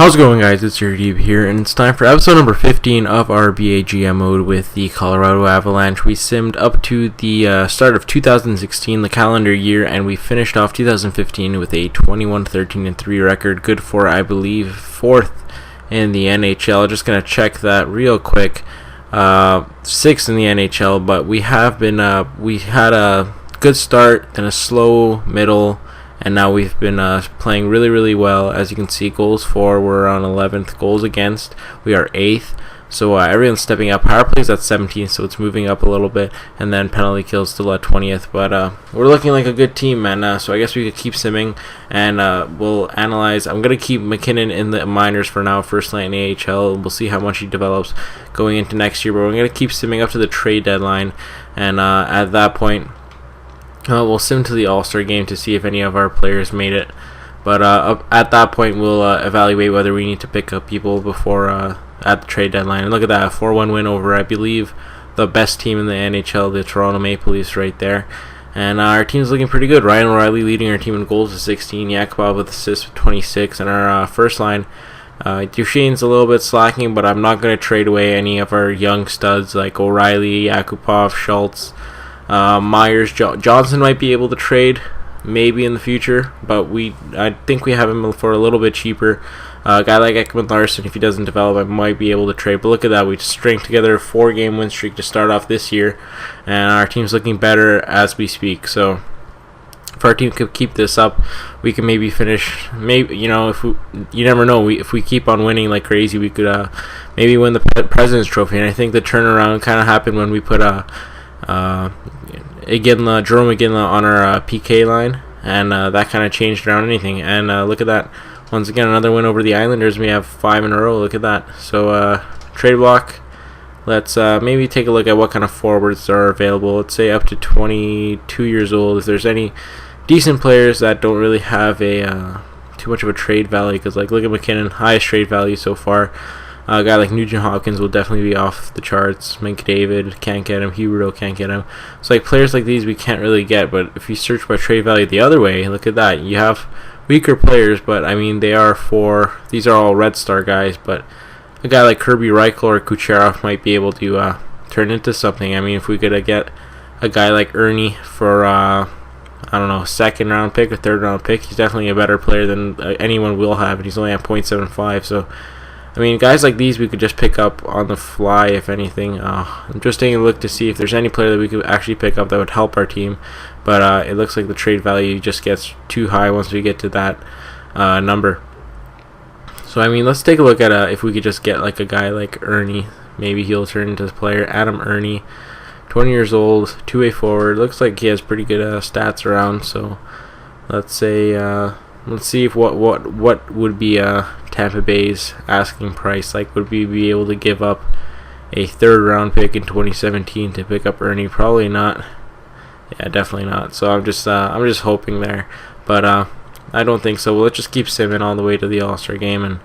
How's it going, guys? It's your Deep here, and it's time for episode number 15 of our BAGM mode with the Colorado Avalanche. We simmed up to the start of 2016, the calendar year, and we finished off 2015 with a 21-13-3 record, good for, I believe, 4th in the NHL. Just going to check that real quick. 6th in the NHL, but we had a good start, then a slow middle, and now we've been playing really well. As you can see, goals for, we're on 11th. Goals against, we are 8th. So everyone's stepping up. Power plays at 17th, so it's moving up a little bit. And then penalty kills still at 20th. But we're looking like a good team, man. So I guess we could keep simming, and we'll analyze. I'm going to keep McKinnon in the minors for now, first line in the AHL. We'll see how much he develops going into next year. But we're going to keep simming up to the trade deadline. And at that point, we'll sim to the All-Star game to see if any of our players made it. But at that point, we'll evaluate whether we need to pick up people before at the trade deadline. And look at that, a 4-1 win over, I believe, the best team in the NHL, the Toronto Maple Leafs, right there. And our team's looking pretty good. Ryan O'Reilly leading our team in goals with 16, Yakupov with assists with 26, and our first line, Duchene's a little bit slacking, but I'm not going to trade away any of our young studs like O'Reilly, Yakupov, Schultz, Myers. Johnson might be able to trade maybe in the future, but I think we have him for a little bit cheaper. A guy like Ekman Larson, if he doesn't develop, I might be able to trade. But look at that, we string together a 4-game win streak to start off this year, and our team's looking better as we speak. So if our team could keep this up, we can maybe finish. Maybe, you never know. If we keep on winning like crazy, we could maybe win the President's Trophy. And I think the turnaround kind of happened when we put Jerome Iginla on our PK line, and that kind of changed around anything. And look at that, once again another win over the Islanders. We have 5 in a row. Look at that. So trade block, let's maybe take a look at what kind of forwards are available. Let's say up to 22 years old. If there's any decent players that don't really have a too much of a trade value, because like look at McKinnon, highest trade value so far. A guy like Nugent Hopkins will definitely be off the charts. McDavid, can't get him. Huberdeau, can't get him. So like players like these we can't really get, but if you search by trade value the other way, look at that. You have weaker players, but I mean these are all Red Star guys, but a guy like Kirby Reichel or Kucherov might be able to turn into something. I mean, if we could get a guy like Ernie for I don't know, 2nd round pick or 3rd round pick, he's definitely a better player than anyone will have, and he's only at 0.75. So I mean, guys like these we could just pick up on the fly, if anything. I'm just taking a look to see if there's any player that we could actually pick up that would help our team. But it looks like the trade value just gets too high once we get to that number. So, I mean, let's take a look at if we could just get like a guy like Ernie. Maybe he'll turn into the player. Adam Ernie, 20 years old, 2-way forward. Looks like he has pretty good stats around. So, let's say... let's see if what would be Tampa Bay's asking price. Like, would we be able to give up a 3rd round pick in 2017 to pick up Ernie? Probably not. Yeah, definitely not. So I'm just hoping there, but I don't think so. Well, let's just keep simming all the way to the All-Star game and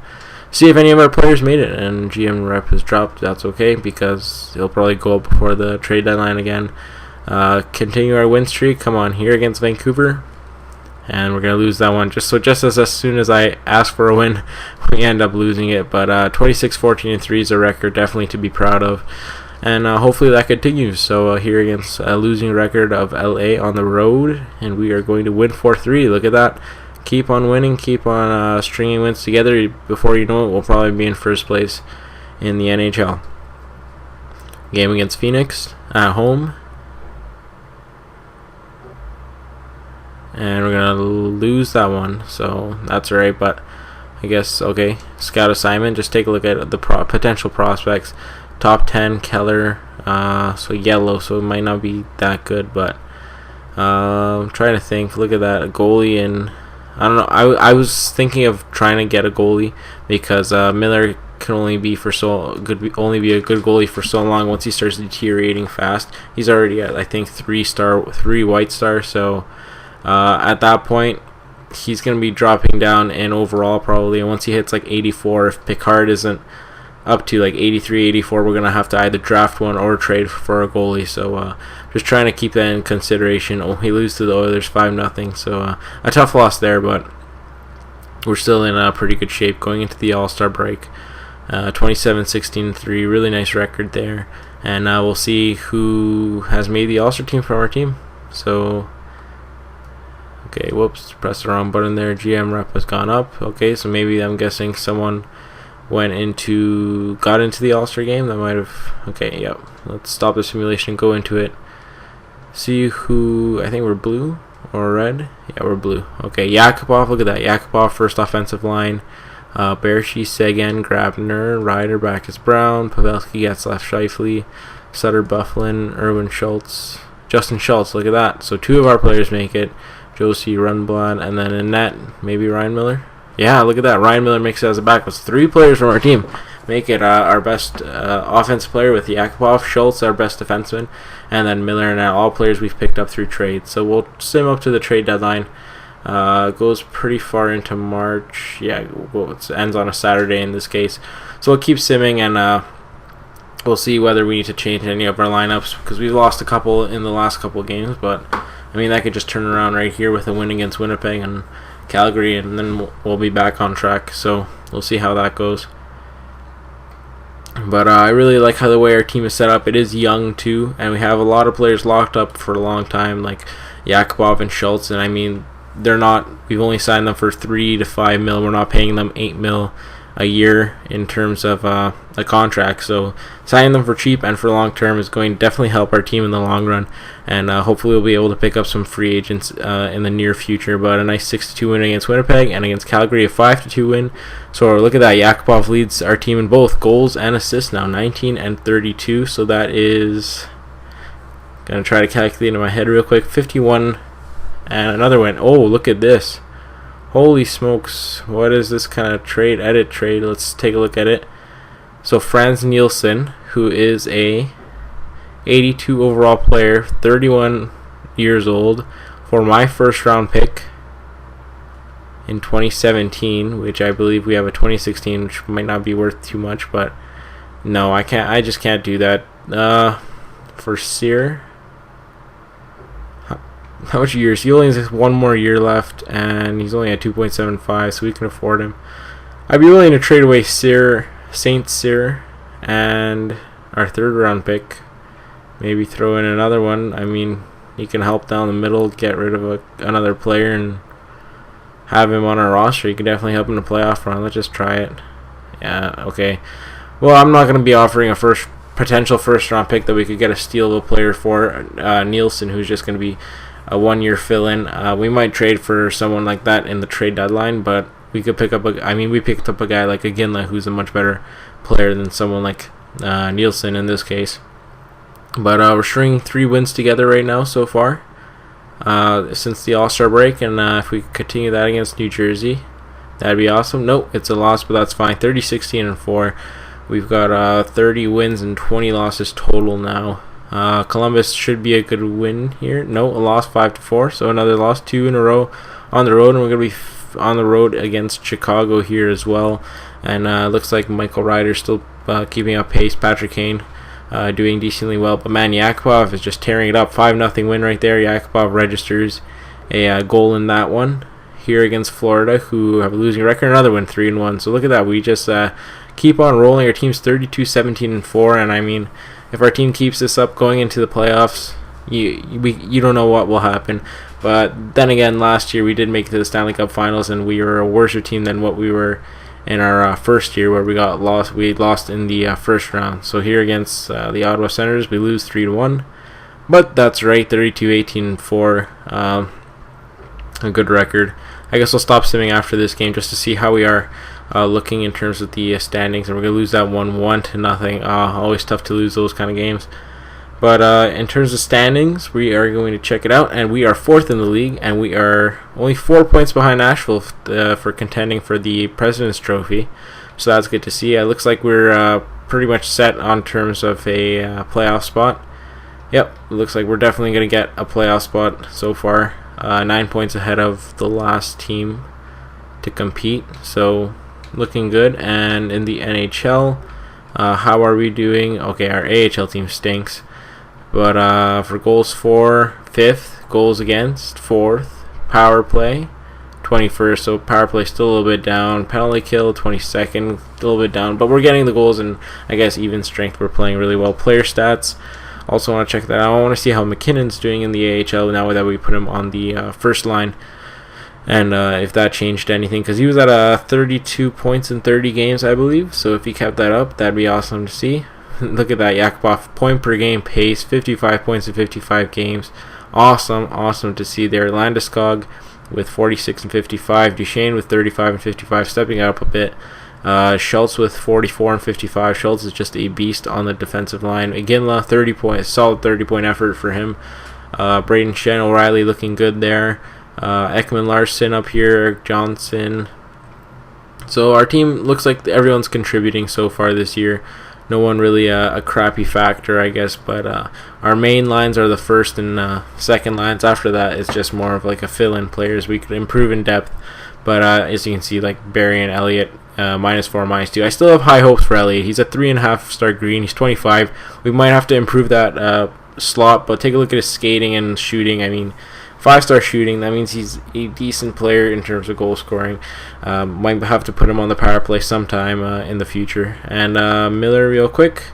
see if any of our players made it. And GM rep has dropped. That's okay, because he'll probably go up before the trade deadline again. Continue our win streak. Come on, here against Vancouver. And we're going to lose that one. Just as soon as I ask for a win, we end up losing it. But 26-14-3 is a record definitely to be proud of. And hopefully that continues. So here against a losing record of LA on the road. And we are going to win 4-3. Look at that. Keep on winning. Keep on stringing wins together. Before you know it, we'll probably be in first place in the NHL. Game against Phoenix at home. And we're going to lose that one, so that's alright, but I guess, okay, scout assignment, just take a look at the potential prospects. Top 10, Keller, so yellow, so it might not be that good, but I'm trying to think. Look at that, a goalie, and I don't know, I was thinking of trying to get a goalie, because Miller can only be a good goalie for so long. Once he starts deteriorating fast, he's already at, I think, 3 white star, so at that point, he's going to be dropping down in overall probably. And once he hits like 84, if Picard isn't up to like 83, 84, we're going to have to either draft one or trade for a goalie. So just trying to keep that in consideration. Oh, he loses to the Oilers 5-0. So a tough loss there, but we're still in pretty good shape going into the All-Star break. 27-16-3, really nice record there. And we'll see who has made the All-Star team from our team. So, okay, whoops, pressed the wrong button there. GM rep has gone up. Okay, so maybe I'm guessing someone got into the All-Star game. That might have. Okay, yep. Let's stop the simulation, go into it. See who. I think we're blue or red. Yeah, we're blue. Okay, Yakupov. Look at that. Yakupov, first offensive line. Bershi, Seguin, Grabner, Ryder, Backus, Brown, Pavelski, Getzlaf, Scheifele, Sutter, Bufflin, Erwin Schultz, Justin Schultz. Look at that. So 2 of our players make it. Josie, Rundblad, and then in net, maybe Ryan Miller. Yeah, look at that. Ryan Miller makes it as a backup. 3 players from our team make it our best offensive player, with Yakupov, Schultz, our best defenseman, and then Miller and all players we've picked up through trade. So we'll sim up to the trade deadline. Goes pretty far into March. Yeah, well, it ends on a Saturday in this case. So we'll keep simming, and we'll see whether we need to change any of our lineups, because we've lost a couple in the last couple of games. But I mean, that could just turn around right here with a win against Winnipeg and Calgary, and then we'll be back on track. So we'll see how that goes. But I really like how the way our team is set up. It is young too, and we have a lot of players locked up for a long time, like Yakupov and Schultz. And I mean, they're not. We've only signed them for $3 to $5 mil. We're not paying them $8 mil a year in terms of a contract. So signing them for cheap and for long term is going to definitely help our team in the long run. And hopefully we'll be able to pick up some free agents in the near future. But a nice 6-2 win against Winnipeg, and against Calgary a 5-2 win. So look at that. Yakupov leads our team in both goals and assists now, 19 and 32. So that is, gonna try to calculate in my head real quick, 51. And another win. Oh, look at this. Holy smokes. What is this kind of trade? Edit trade. Let's take a look at it. So Franz Nielsen, who is a 82 overall player, 31 years old, for my first round pick in 2017, which I believe we have a 2016, which might not be worth too much, but no, I can't. I just can't do that. For Sear. How much years? He only has 1 more year left, and he's only at 2.75, so we can afford him. I'd be willing to trade away Saint Cyr and our 3rd round pick. Maybe throw in another one. I mean, he can help down the middle, get rid of another player, and have him on our roster. He can definitely help in the playoff run. Let's just try it. Yeah, okay. Well, I'm not going to be offering a potential first round pick that we could get a steal of a player for. Nielsen, who's just going to be a 1-year fill-in. We might trade for someone like that in the trade deadline, but we could pick up we picked up a guy like a Ginla, who's a much better player than someone like Nielsen in this case. But we're stringing 3 wins together right now so far since the All-Star break, and if we continue that against New Jersey, that'd be awesome. Nope, it's a loss, but that's fine. 30-16-4. We've got 30 wins and 20 losses total now. Columbus should be a good win here. No, a loss, 5-4. So another loss, 2 in a row on the road, and we're going to be on the road against Chicago here as well. And looks like Michael Ryder's still keeping up pace. Patrick Kane doing decently well. But man, Yakupov is just tearing it up. 5-0 win right there. Yakupov registers a goal in that one here against Florida, who have a losing record. Another win, 3-1. So look at that. We just keep on rolling. Our team's 32-17-4, and I mean, if our team keeps this up going into the playoffs, you don't know what will happen. But then again, last year we did make it to the Stanley Cup Finals, and we were a worse team than what we were in our first year, where we lost in the first round. So here against the Ottawa Senators, we lose 3-1. But that's right, 32-18-4, a good record. I guess we'll stop simming after this game just to see how we are looking in terms of the standings, and we're going to lose that 1-1-0. Always tough to lose those kind of games. But in terms of standings, we are going to check it out, and we are 4th in the league, and we are only 4 points behind Nashville for contending for the President's Trophy. So that's good to see. It looks like we're pretty much set on terms of a playoff spot. Yep, it looks like we're definitely going to get a playoff spot so far. 9 points ahead of the last team to compete, so looking good. And in the NHL, how are we doing? Okay, our AHL team stinks, but for goals for, 5th, goals against, 4th, power play, 21st, so power play still a little bit down. Penalty kill 22nd, a little bit down, but we're getting the goals, and I guess even strength, we're playing really well. Player stats, also want to check that out. I want to see how McKinnon's doing in the AHL now that we put him on the first line, and if that changed anything, because he was at 32 points in 30 games, I believe. So if he kept that up, that'd be awesome to see. Look at that, Yakupov point per game pace, 55 points in 55 games. Awesome to see there. Landeskog with 46 and 55. Duchesne with 35 and 55, stepping up a bit. Schultz with 44 and 55. Schultz is just a beast on the defensive line. Iginla, 30 points, solid 30-point effort for him. Braden Shen, O'Reilly looking good there. Ekman Larson up here, Eric Johnson. So our team looks like everyone's contributing so far this year. No one really a crappy factor, I guess, but our main lines are the first and second lines. After that, it's just more of like a fill-in players. We could improve in depth, but as you can see, like Barry and Elliott, -4, -2. I still have high hopes for Elliott. He's a 3.5-star green. He's 25. We might have to improve that slot, but take a look at his skating and shooting. I mean, 5-star shooting, that means he's a decent player in terms of goal scoring. Might have to put him on the power play sometime in the future. And Miller, real quick,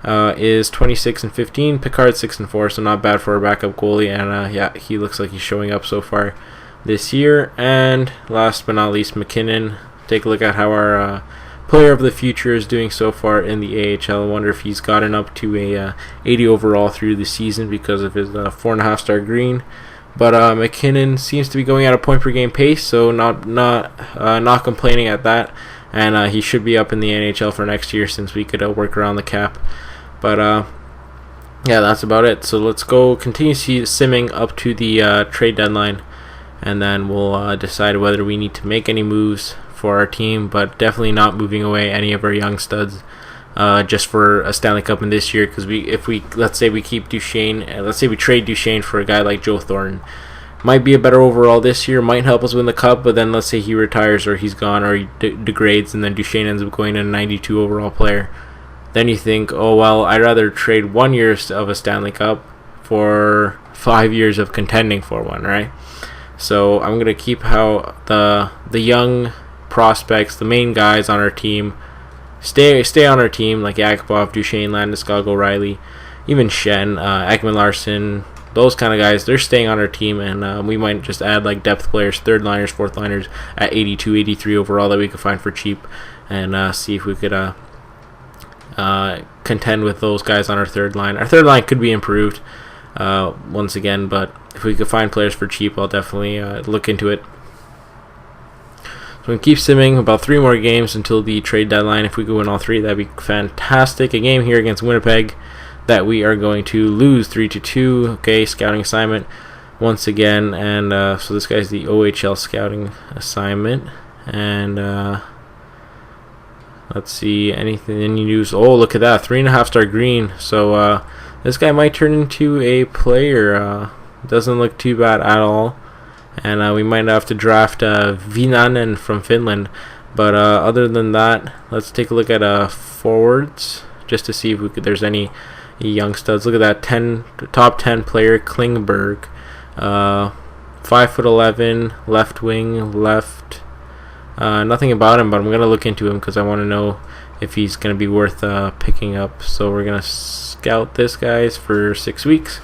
is 26 and 15. Picard 6 and 4, so not bad for a backup goalie. And yeah, he looks like he's showing up so far this year. And last but not least, McKinnon. Take a look at how our player of the future is doing so far in the AHL. I wonder if he's gotten up to a 80 overall through the season because of his 4.5-star green. But McKinnon seems to be going at a point per game pace, so not complaining at that. And he should be up in the NHL for next year since we could work around the cap. But yeah, that's about it. So let's go continue simming up to the trade deadline, and then we'll decide whether we need to make any moves for our team, but definitely not moving away any of our young studs just for a Stanley Cup in this year. Because let's say we keep Duchesne, let's say we trade Duchesne for a guy like Joe Thornton, might be a better overall this year, might help us win the cup, but then let's say he retires or he's gone or he degrades, and then Duchesne ends up going to a 92 overall player. Then you think, oh well, I'd rather trade 1 year of a Stanley Cup for 5 years of contending for one, right? So I'm gonna keep how the young prospects, the main guys on our team, stay on our team, like Yakupov, Duchesne, Landeskog, O'Reilly, even Shen, Ekman Larson, those kind of guys. They're staying on our team, and we might just add like depth players, third liners, fourth liners at 82, 83 overall that we could find for cheap, and see if we could contend with those guys on our third line. Our third line could be improved once again, but if we could find players for cheap, I'll definitely look into it. So we can keep simming about 3 more games until the trade deadline. If we could win all 3, that'd be fantastic. A game here against Winnipeg that we are going to lose 3-2. Okay, scouting assignment once again, and so this guy's the OHL scouting assignment. And let's see, anything, any news? Oh, look at that, 3.5-star green. So this guy might turn into a player. Doesn't look too bad at all. And we might have to draft Vinanen from Finland. But other than that, let's take a look at forwards just to see if there's any young studs. Look at that, top 10 player, Klingberg. 5'11", left wing, left. Nothing about him, but I'm going to look into him because I want to know if he's going to be worth picking up. So we're going to scout this, guys, for 6 weeks.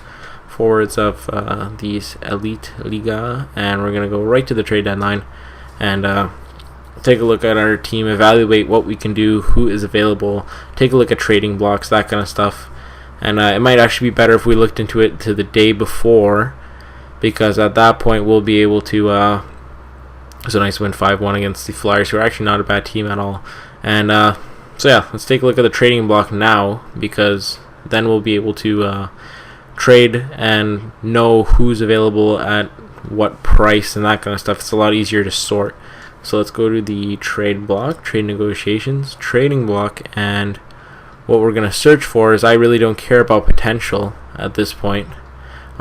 Forwards of these Elite Liga, and we're going to go right to the trade deadline and take a look at our team, evaluate what we can do, who is available, take a look at trading blocks, that kind of stuff. And it might actually be better if we looked into it to the day before, because at that point we'll be able to it's a nice win 5-1 against the Flyers, who are actually not a bad team at all. And so yeah, let's take a look at the trading block now, because then we'll be able to trade and know who's available at what price and that kind of stuff. It's a lot easier to sort. So let's go to the trade block, trade negotiations, trading block, and what we're going to search for is, I really don't care about potential at this point,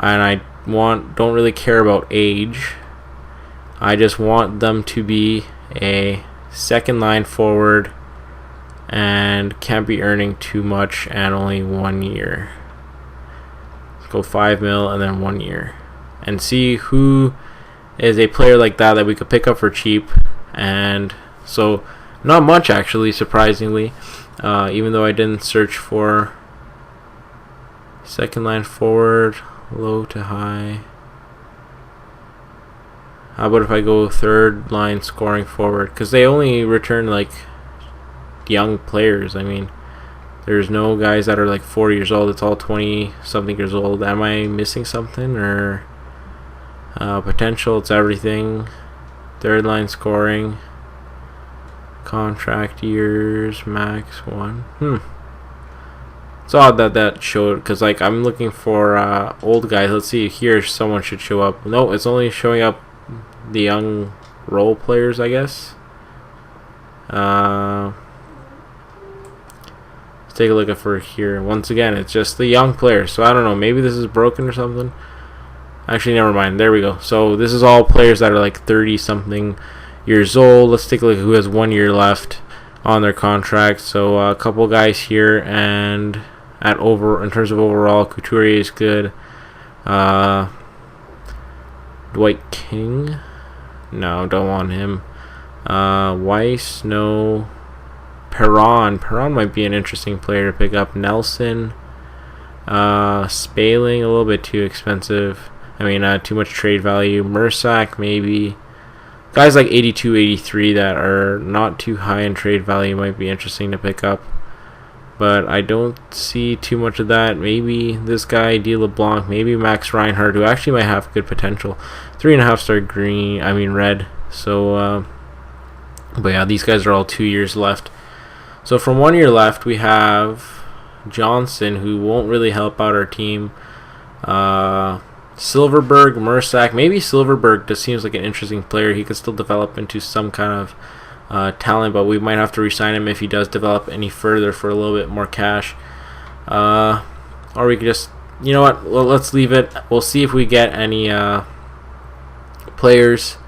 and I don't really care about age. I just want them to be a second line forward and can't be earning too much and only 1 year. Go 5 mil and then 1 year, and see who is a player like that we could pick up for cheap. And so not much actually, surprisingly, even though I didn't search for second line forward, low to high. How about if I go third line scoring forward? Because they only return like young players. I mean, there's no guys that are like 4 years old. It's all 20 something years old. Am I missing something? Or potential? It's everything. Third line scoring, contract years, max 1. It's odd that showed, because like I'm looking for old guys. Let's see, here someone should show up. No, it's only showing up the young role players, I guess. Let's take a look at for here. Once again, it's just the young players. So I don't know, maybe this is broken or something. Actually, never mind. There we go. So this is all players that are like 30 something years old. Let's take a look at who has 1 year left on their contract. So a couple guys here, and in terms of overall, Couturier is good. Dwight King, no, don't want him. Weiss, no. Perron might be an interesting player to pick up. Nelson, Spaling, a little bit too expensive. I mean, too much trade value. Mersak, maybe. Guys like 82, 83 that are not too high in trade value might be interesting to pick up. But I don't see too much of that. Maybe this guy, D. LeBlanc, maybe Max Reinhardt, who actually might have good potential. 3.5-star red. So, but yeah, these guys are all 2 years left. So from 1 year left, we have Johnson, who won't really help out our team. Silverberg, Mersak. Maybe Silverberg just seems like an interesting player. He could still develop into some kind of talent, but we might have to re-sign him if he does develop any further for a little bit more cash. Or we could just, you know what, well, let's leave it. We'll see if we get any players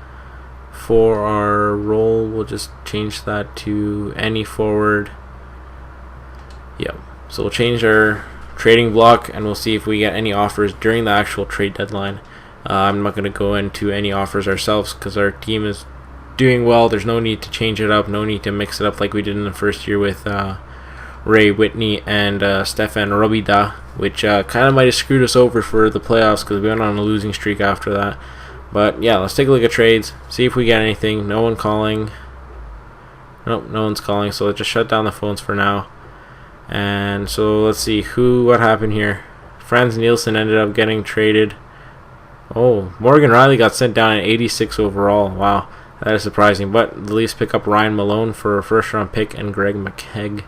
for our role. We'll just change that to any forward. Yep. So we'll change our trading block, and we'll see if we get any offers during the actual trade deadline. I'm not going to go into any offers ourselves because our team is doing well. There's no need to change it up, no need to mix it up like we did in the first year with Ray Whitney and Stefan Robida, which kind of might have screwed us over for the playoffs because we went on a losing streak after that. But yeah, let's take a look at trades, see if we get anything. No one calling. Nope, no one's calling, so let's just shut down the phones for now. And so let's see what happened here. Franz Nielsen ended up getting traded. Oh, Morgan Riley got sent down at 86 overall. Wow, that is surprising. But the Leafs pick up Ryan Malone for a first-round pick and Greg McKegg.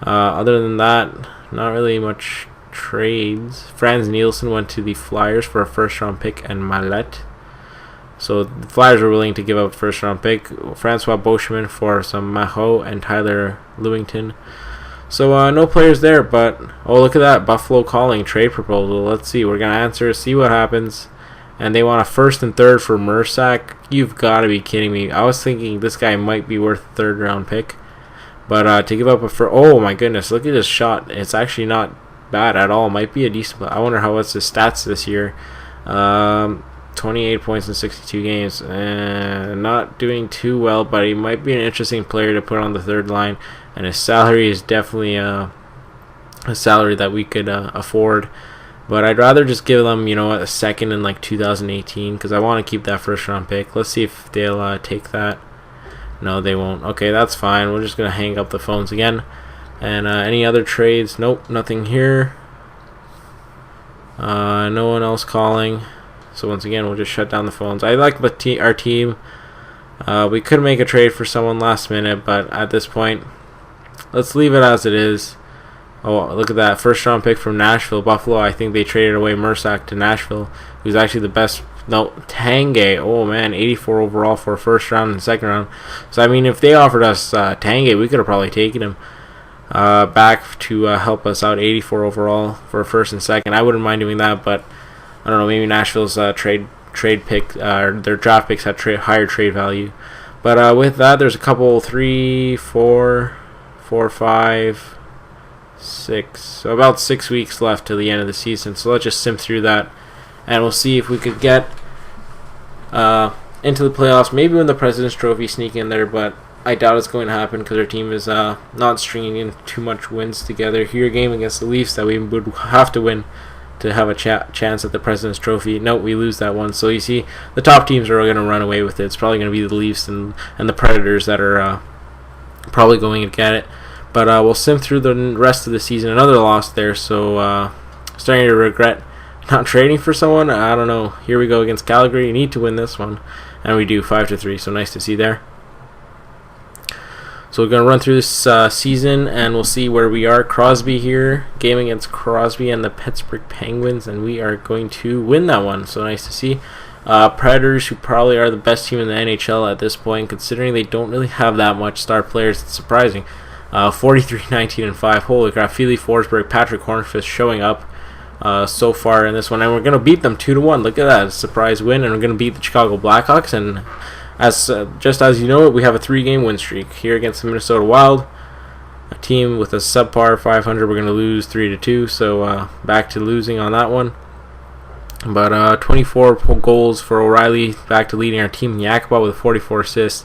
Other than that, not really much trades. Franz Nielsen went to the Flyers for a first-round pick and Mallette. So the Flyers were willing to give up a first-round pick. Francois Beauchemin for some Maho and Tyler Lewington. So no players there, but oh, look at that, Buffalo calling trade proposal. Let's see, we're gonna answer, see what happens. And they want a first and third for Mersak. You've got to be kidding me. I was thinking this guy might be worth a third-round pick, but to give up oh my goodness, look at this shot. It's actually not bad at all. Might be a decent. I wonder what's his stats this year. 28 points in 62 games. Not doing too well, but he might be an interesting player to put on the third line. And his salary is definitely a salary that we could afford. But I'd rather just give them, you know, a second in like 2018 because I want to keep that first round pick. Let's see if they'll take that. No, they won't. Okay, that's fine. We're just going to hang up the phones again. And any other trades? Nope, nothing here. No one else calling. So once again, we'll just shut down the phones. I like our team. We could make a trade for someone last minute, but at this point, let's leave it as it is. Oh, look at that. First round pick from Nashville. Buffalo, I think they traded away Mersak to Nashville, who's actually the best. No, Tanguay. Oh, man, 84 overall for a first round and second round. So, I mean, if they offered us Tanguay, we could have probably taken him back to help us out. 84 overall for a first and second. I wouldn't mind doing that, but I don't know. Maybe Nashville's trade pick, their draft picks had higher trade value. But with that, there's a couple, 3, 4, 5, 6. So about 6 weeks left to the end of the season. So let's just sim through that, and we'll see if we could get into the playoffs. Maybe win the President's Trophy, sneak in there, but I doubt it's going to happen because our team is not stringing in too much wins together. Here, a game against the Leafs that we would have to win to have a chance at the President's Trophy. Nope, we lose that one. So you see, the top teams are going to run away with it. It's probably going to be the Leafs and the Predators that are probably going to get it. But we'll sim through the rest of the season. Another loss there, so starting to regret not trading for someone. I don't know. Here we go against Calgary. You need to win this one, and we do 5-3. So nice to see there. So we're going to run through this season, and we'll see where we are. Crosby here, game against Crosby and the Pittsburgh Penguins, and we are going to win that one. So nice to see. Predators, who probably are the best team in the NHL at this point, considering they don't really have that much star players. It's surprising. 43-19-5. Holy crap. Feely, Forsberg, Patrick Hornqvist showing up so far in this one, and we're going to beat them 2-1. Look at that. Surprise win, and we're going to beat the Chicago Blackhawks, and just as you know it, we have a 3-game win streak here against the Minnesota Wild, a team with a subpar 500. We're going to lose 3-2, so back to losing on that one. But 24 goals for O'Reilly, back to leading our team. Yakupov with 44 assists.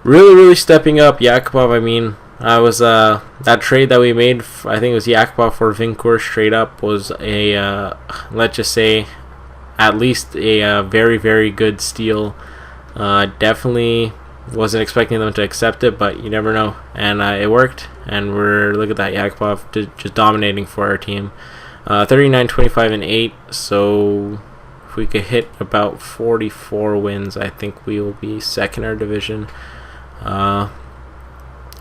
Really stepping up. Yakupov, I mean, that trade that we made, I think it was Yakupov for Vincourt straight up, was a, let's just say, at least a very good steal. Definitely wasn't expecting them to accept it, but you never know, and it worked. And look at that, Yakupov just dominating for our team. 39-25-8. So if we could hit about 44 wins, I think we will be second in our division.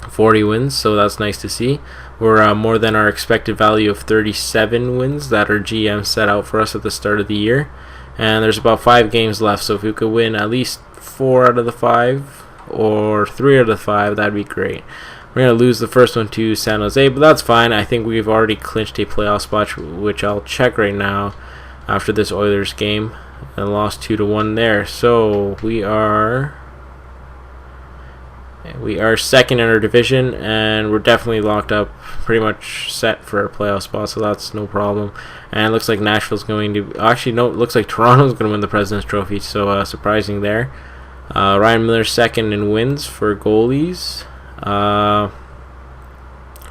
40 wins, so that's nice to see. We're more than our expected value of 37 wins that our GM set out for us at the start of the year. And there's about 5 games left, so if we could win at least 4 out of the 5 or 3 out of the 5, that'd be great. We're going to lose the first one to San Jose, but that's fine. I think we've already clinched a playoff spot, which I'll check right now after this Oilers game, and lost 2-1 there. So we are second in our division, and we're definitely locked up, pretty much set for our playoff spot, so that's no problem. And it looks like Nashville's going to, actually no, it looks like Toronto's going to win the President's Trophy, so surprising there. Ryan Miller second in wins for goalies.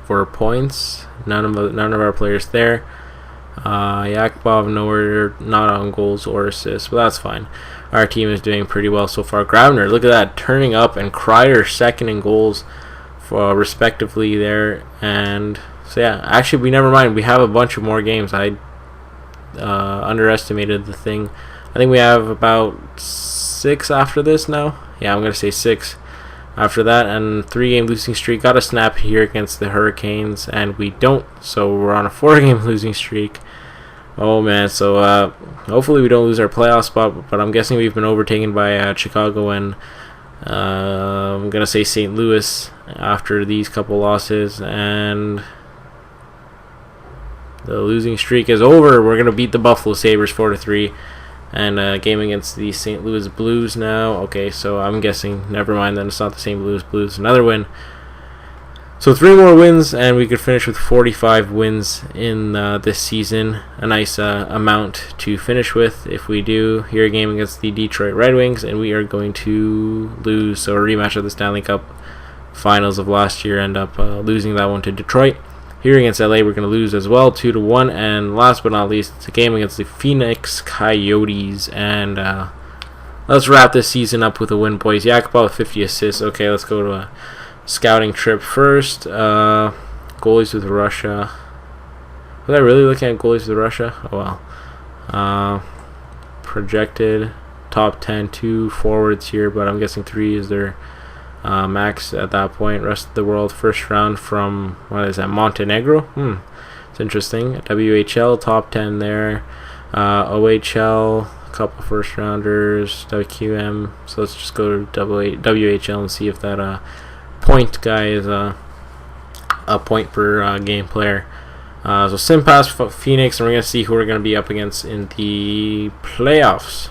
For points, none of our players there. Yakupov nowhere, not on goals or assists, but that's fine. Our team is doing pretty well so far. Grabner, look at that, turning up, and Kreider second in goals for respectively there. And so yeah, actually we never mind. We have a bunch of more games. I underestimated the thing. I think we have about 6 after this now. Yeah, I'm gonna say 6 after that, and 3-game losing streak. Got a snap here against the Hurricanes, and we don't. So we're on a 4-game losing streak. Oh man, so hopefully we don't lose our playoff spot, but I'm guessing we've been overtaken by Chicago and I'm gonna say St. Louis after these couple losses, and the losing streak is over. We're gonna beat the Buffalo Sabres 4-3. And game against the St. Louis Blues now. Okay, so I'm guessing, never mind, then it's not the St. Louis Blues. Another win. So 3 more wins, and we could finish with 45 wins in this season. A nice amount to finish with. If we do, here a game against the Detroit Red Wings, and we are going to lose. So a rematch of the Stanley Cup Finals of last year, end up losing that one to Detroit. Here against LA, we're going to lose as well, 2-1. And last but not least, it's a game against the Phoenix Coyotes. And let's wrap this season up with a win, boys. Yakupov with 50 assists. Okay, let's go to a scouting trip first. Goalies with Russia. Was I really looking at goalies with Russia? Oh well. Projected top 10, 2 forwards here, but I'm guessing 3 is their max at that point. Rest of the world, first round from, what is that, Montenegro? It's interesting. WHL top 10 there. OHL, a couple first rounders. WQM. So let's just go to WHL and see if that point guy is a point per game player. So sim pass for Phoenix, and we're gonna see who we're gonna be up against in the playoffs.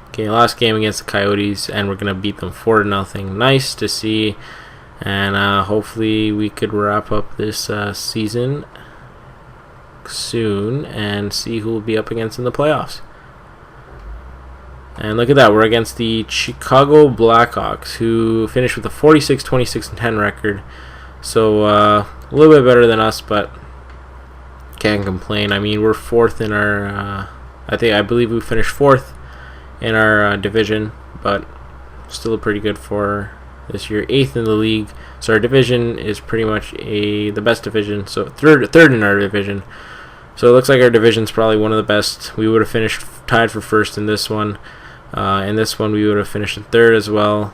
Okay, last game against the Coyotes, and we're going to beat them 4-0. Nice to see, and hopefully we could wrap up this season soon and see who will be up against in the playoffs. And look at that, we're against the Chicago Blackhawks, who finished with a 46-26-10 record. So a little bit better than us, but can't complain. I mean, we're fourth in our I believe we finished fourth in our division, but still pretty good for this year. 8th in the league, so our division is pretty much the best division. So third in our division. So it looks like our division's probably one of the best. We would have finished tied for first in this one. In this one we would have finished in third as well,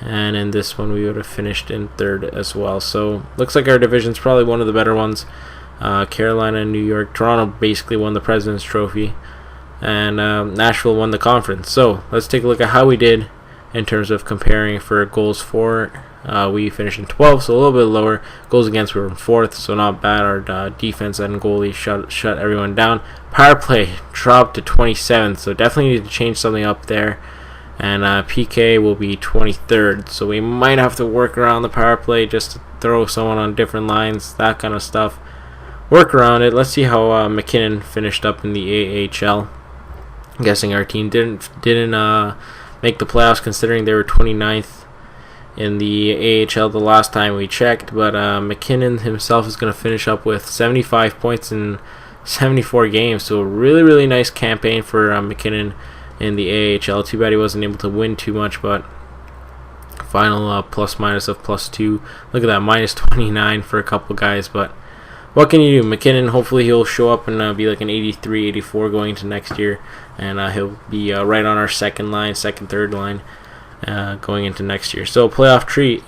and in this one we would have finished in third as well. So looks like our division's probably one of the better ones. Carolina and New York, Toronto basically won the President's Trophy, and Nashville won the conference. So let's take a look at how we did in terms of comparing for goals for. We finished in 12th, so a little bit lower. Goals against, we were in 4th, so not bad. Our defense and goalie shut everyone down. Power play dropped to 27th, so definitely need to change something up there. And PK will be 23rd, so we might have to work around the power play, just to throw someone on different lines, that kind of stuff. Work around it. Let's see how McKinnon finished up in the AHL. I'm guessing our team didn't make the playoffs, considering they were 29th in the AHL the last time we checked. But McKinnon himself is going to finish up with 75 points in 74 games. So a really, really nice campaign for McKinnon in the AHL. Too bad he wasn't able to win too much, but final plus minus of +2. Look at that, minus 29 for a couple guys, but what can you do? McKinnon, hopefully he'll show up and be like an 83, 84 going into next year, and he'll be right on our second, third line going into next year. So playoff tree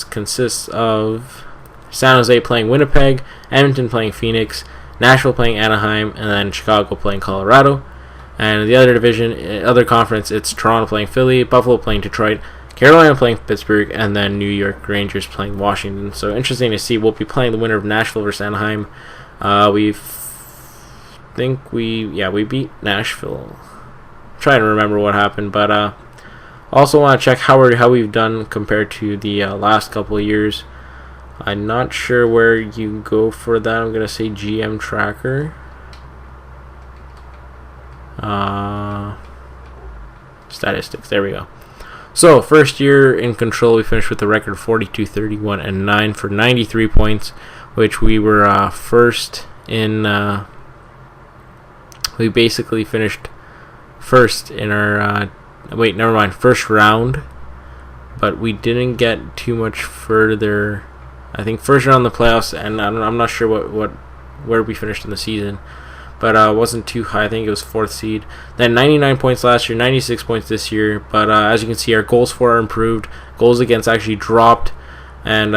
consists of San Jose playing Winnipeg, Edmonton playing Phoenix, Nashville playing Anaheim, and then Chicago playing Colorado. And the other division, other conference, it's Toronto playing Philly, Buffalo playing Detroit, Carolina playing Pittsburgh, and then New York Rangers playing Washington. So interesting to see. We'll be playing the winner of Nashville versus Anaheim. We beat Nashville. I'm trying to remember what happened, but also want to check how we've done compared to the last couple of years. I'm not sure where you go for that. I'm gonna say GM tracker. Statistics. There we go. So, first year in control, we finished with a record of 42, 31, and 9 for 93 points, which we were first in. We basically finished first in our. First round, but we didn't get too much further. I think first round of the playoffs, and I'm not sure where we finished in the season, but wasn't too high. I think it was 4th seed. Then 99 points last year, 96 points this year. But as you can see, our goals for are improved. Goals against actually dropped, and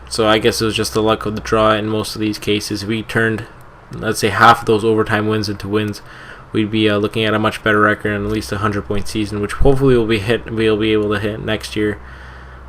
so I guess it was just the luck of the draw in most of these cases. We turned, let's say, half of those overtime wins into wins. We'd be looking at a much better record and at least a 100-point season, which hopefully we'll be able to hit next year.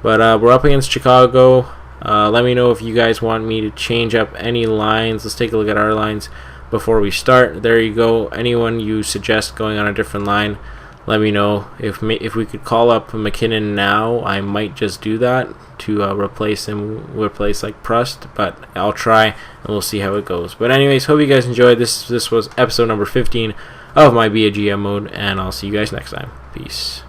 But we're up against Chicago. Let me know if you guys want me to change up any lines. Let's take a look at our lines before we start. There you go. Anyone you suggest going on a different line, let me know. If we could call up McKinnon now, I might just do that to replace like Prust, but I'll try and we'll see how it goes. But anyways, hope you guys enjoyed this. This was episode number 15 of my BAGM mode, and I'll see you guys next time. Peace.